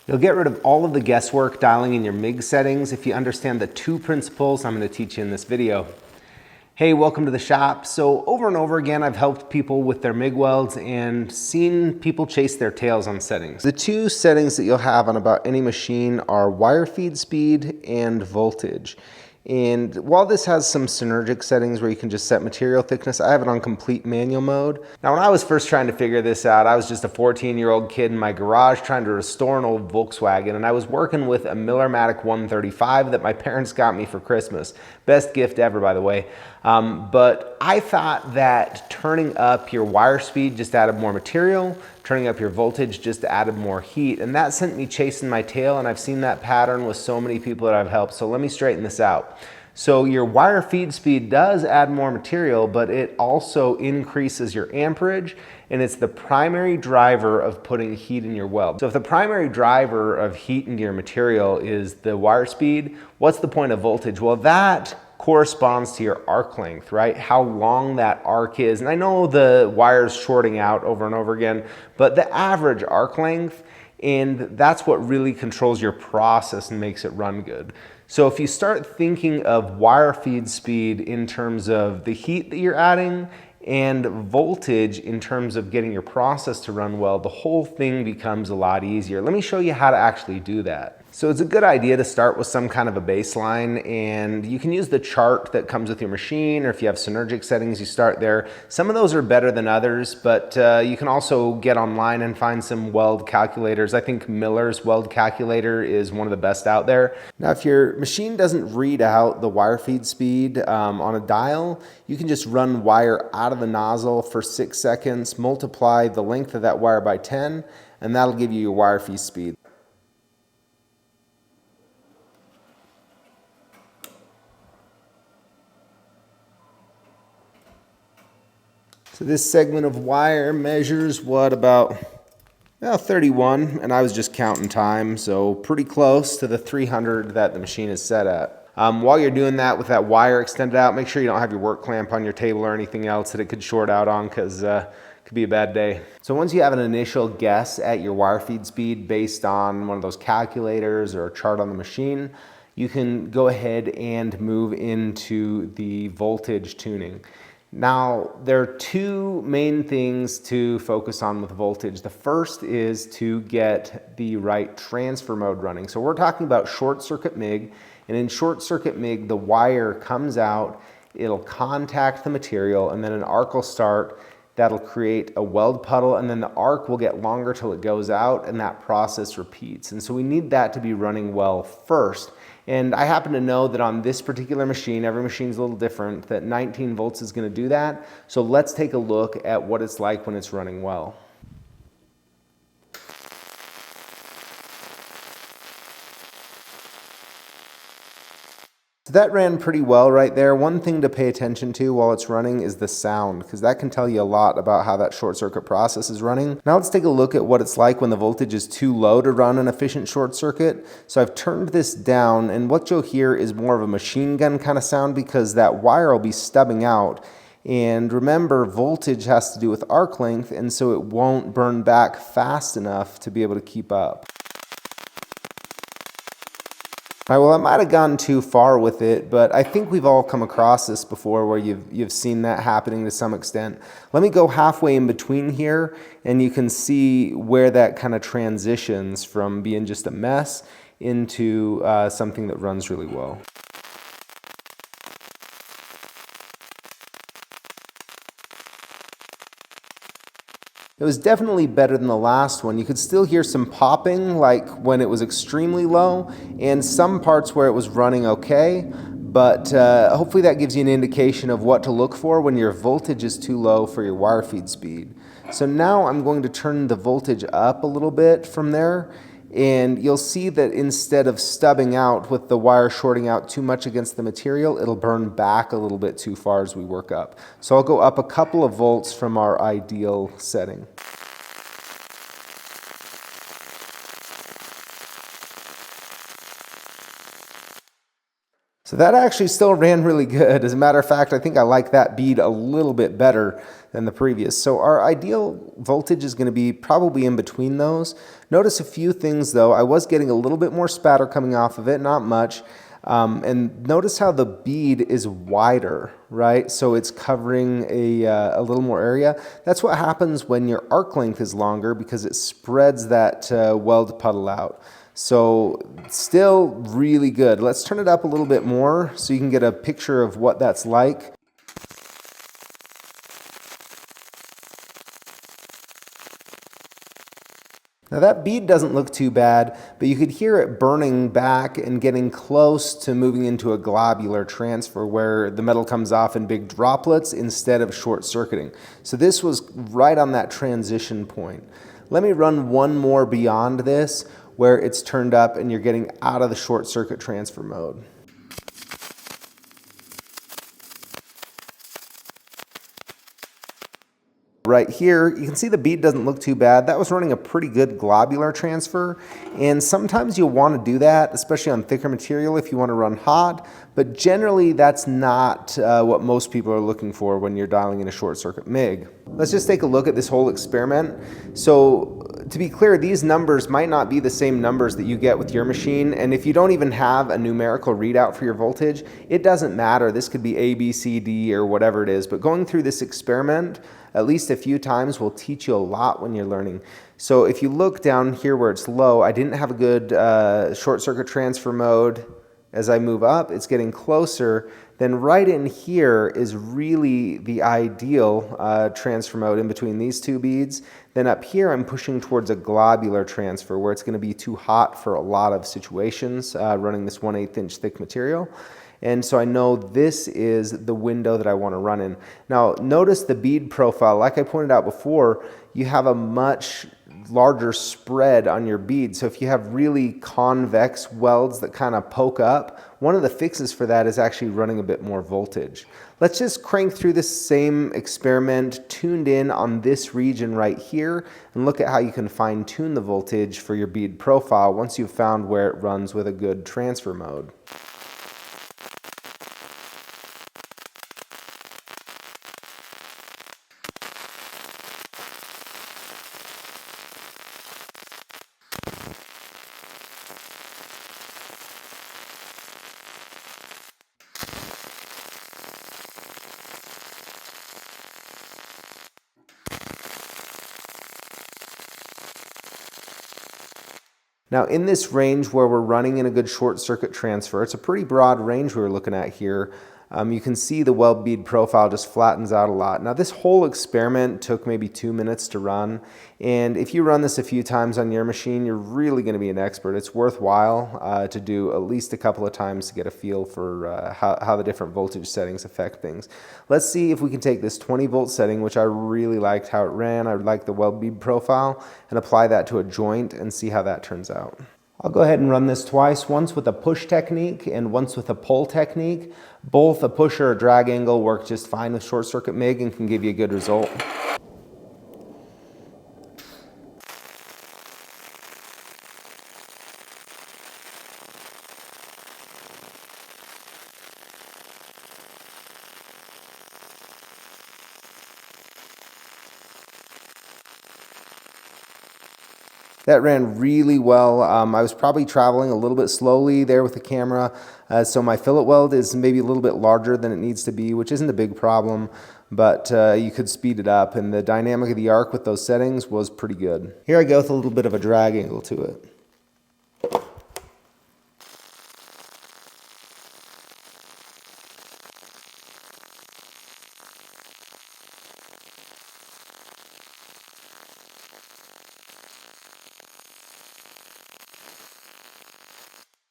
You'll get rid of all of the guesswork dialing in your MIG settings if you understand the two principles I'm going to teach you in this video. Hey, welcome to the shop. So over and over again, I've helped people with their MIG welds and seen people chase their tails on settings. The two settings that you'll have on about any machine are wire feed speed and voltage. And while this has some synergic settings where you can just set material thickness, I have it on complete manual mode. Now, when I was first trying to figure this out, I was just a 14-year-old kid in my garage trying to restore an old Volkswagen, and I was working with a Miller-Matic 135 that my parents got me for Christmas. Best gift ever, by the way. But I thought that turning up your wire speed just added more material, turning up your voltage just added more heat, and that sent me chasing my tail, and I've seen that pattern with so many people that I've helped. So let me straighten this out. So your wire feed speed does add more material, but it also increases your amperage, and it's the primary driver of putting heat in your weld. So if the primary driver of heat into your material is the wire speed, what's the point of voltage? Well, that corresponds to your arc length, right? How long that arc is. And I know the wire's shorting out over and over again, but the average arc length, and that's what really controls your process and makes it run good. So if you start thinking of wire feed speed in terms of the heat that you're adding and voltage in terms of getting your process to run well, the whole thing becomes a lot easier. Let me show you how to actually do that. So it's a good idea to start with some kind of a baseline, and you can use the chart that comes with your machine, or if you have synergic settings, you start there. Some of those are better than others, but you can also get online and find some weld calculators. I think Miller's weld calculator is one of the best out there. Now, if your machine doesn't read out the wire feed speed on a dial, you can just run wire out of the nozzle for 6 seconds, multiply the length of that wire by 10, and that'll give you your wire feed speed. So this segment of wire measures what, about 31, and I was just counting time, so pretty close to the 300 that the machine is set at. While you're doing that with that wire extended out, make sure you don't have your work clamp on your table or anything else that it could short out on, because it could be a bad day. So once you have an initial guess at your wire feed speed based on one of those calculators or a chart on the machine, you can go ahead and move into the voltage tuning. Now, there are two main things to focus on with voltage. The first is to get the right transfer mode running. So we're talking about short circuit MIG, and in short circuit MIG, the wire comes out, it'll contact the material, and then an arc will start. That'll create a weld puddle, and then the arc will get longer till it goes out, and that process repeats. And so we need that to be running well first. And I happen to know that on this particular machine, every machine's a little different, that 19 volts is going to do that. So let's take a look at what it's like when it's running well. So that ran pretty well right there. One thing to pay attention to while it's running is the sound, because that can tell you a lot about how that short circuit process is running. Now let's take a look at what it's like when the voltage is too low to run an efficient short circuit. So I've turned this down, and what you'll hear is more of a machine gun kind of sound, because that wire will be stubbing out. And remember, voltage has to do with arc length, and so it won't burn back fast enough to be able to keep up. All right, well, I might have gone too far with it, but I think we've all come across this before where you've seen that happening to some extent. Let me go halfway in between here, and you can see where that kind of transitions from being just a mess into something that runs really well. It was definitely better than the last one. You could still hear some popping, like when it was extremely low, and some parts where it was running okay, but hopefully that gives you an indication of what to look for when your voltage is too low for your wire feed speed. So now I'm going to turn the voltage up a little bit from there, and you'll see that instead of stubbing out with the wire shorting out too much against the material, it'll burn back a little bit too far as we work up. So I'll go up a couple of volts from our ideal setting. So that actually still ran really good. As a matter of fact, I think I like that bead a little bit better. than the previous. So our ideal voltage is going to be probably in between those. Notice a few things though. I was getting a little bit more spatter coming off of it, not much. And notice how the bead is wider, right? So it's covering a little more area. That's what happens when your arc length is longer, because it spreads that weld puddle out. So still really good. Let's turn it up a little bit more so you can get a picture of what that's like. Now that bead doesn't look too bad, but you could hear it burning back and getting close to moving into a globular transfer where the metal comes off in big droplets instead of short circuiting. So this was right on that transition point. Let me run one more beyond this where it's turned up and you're getting out of the short circuit transfer mode. Right here, you can see the bead doesn't look too bad. That was running a pretty good globular transfer, and sometimes you'll want to do that, especially on thicker material if you want to run hot, but generally that's not what most people are looking for when you're dialing in a short circuit MIG. Let's just take a look at this whole experiment. So to be clear, these numbers might not be the same numbers that you get with your machine, and if you don't even have a numerical readout for your voltage, it doesn't matter. This could be A, B, C, D, or whatever it is, but going through this experiment at least a few times will teach you a lot when you're learning. So if you look down here where it's low, I didn't have a good short circuit transfer mode. As I move up, it's getting closer. Then right in here is really the ideal transfer mode in between these two beads. Then up here, I'm pushing towards a globular transfer where it's going to be too hot for a lot of situations running this 1/8 inch thick material. And so I know this is the window that I want to run in. Now notice the bead profile. Like I pointed out before, you have a much larger spread on your bead. So if you have really convex welds that kind of poke up, one of the fixes for that is actually running a bit more voltage. Let's just crank through this same experiment tuned in on this region right here and look at how you can fine tune the voltage for your bead profile once you've found where it runs with a good transfer mode. Now in this range where we're running in a good short circuit transfer, it's a pretty broad range we were looking at here. You can see the weld bead profile just flattens out a lot. Now this whole experiment took maybe 2 minutes to run, and if you run this a few times on your machine, you're really going to be an expert. It's worthwhile to do at least a couple of times to get a feel for how the different voltage settings affect things. Let's see if we can take this 20 volt setting, which I really liked how it ran, I like the weld bead profile, and apply that to a joint and see how that turns out. I'll go ahead and run this twice, once with a push technique and once with a pull technique. Both a push or a drag angle work just fine with short circuit MIG and can give you a good result. That ran really well. I was probably traveling a little bit slowly there with the camera, so my fillet weld is maybe a little bit larger than it needs to be, which isn't a big problem, but you could speed it up, and the dynamic of the arc with those settings was pretty good. Here I go with a little bit of a drag angle to it.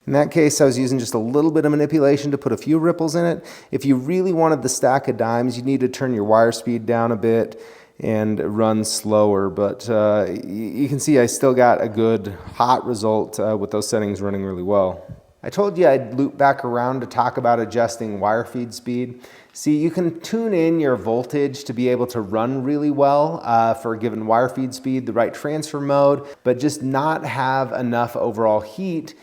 In that case, I was using just a little bit of manipulation to put a few ripples in it. If you really wanted the stack of dimes, you need to turn your wire speed down a bit and run slower, but you can see I still got a good hot result with those settings running really well. I told you I'd loop back around to talk about adjusting wire feed speed. See, you can tune in your voltage to be able to run really well for a given wire feed speed, the right transfer mode, but just not have enough overall heat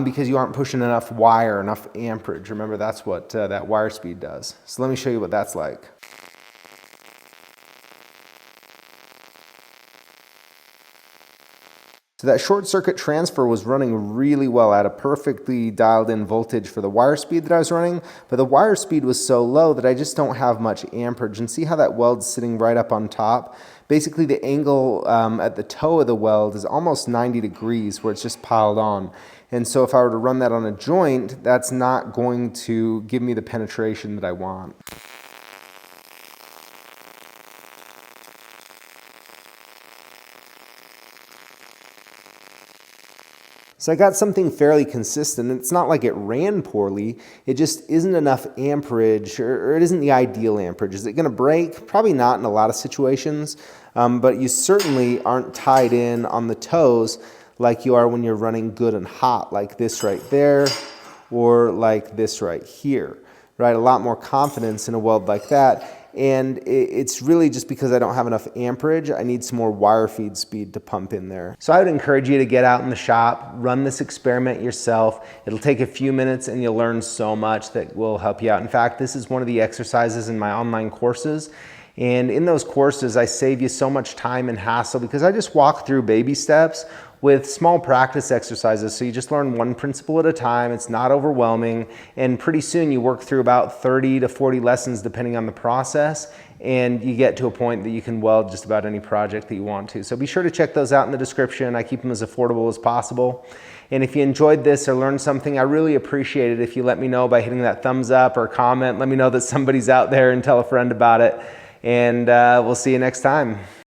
because you aren't pushing enough wire, enough amperage. Remember, that's what that wire speed does. So let me show you what that's like. So that short circuit transfer was running really well. I had a perfectly dialed in voltage for the wire speed that I was running, but the wire speed was so low that I just don't have much amperage. And see how that weld's sitting right up on top? Basically the angle at the toe of the weld is almost 90 degrees where it's just piled on. And so if I were to run that on a joint, that's not going to give me the penetration that I want. So I got something fairly consistent. It's not like it ran poorly, it just isn't enough amperage, or it isn't the ideal amperage. Is it going to break? Probably not in a lot of situations, but you certainly aren't tied in on the toes like you are when you're running good and hot, like this right there, or like this right here, right? A lot more confidence in a weld like that. And it's really just because I don't have enough amperage. I need some more wire feed speed to pump in there. So I would encourage you to get out in the shop, run this experiment yourself. It'll take a few minutes and you'll learn so much that will help you out. In fact, this is one of the exercises in my online courses. And in those courses, I save you so much time and hassle because I just walk through baby steps with small practice exercises. So you just learn one principle at a time. It's not overwhelming. And pretty soon you work through about 30 to 40 lessons depending on the process. And you get to a point that you can weld just about any project that you want to. So be sure to check those out in the description. I keep them as affordable as possible. And if you enjoyed this or learned something, I really appreciate it if you let me know by hitting that thumbs up or comment. Let me know that somebody's out there and tell a friend about it. And we'll see you next time.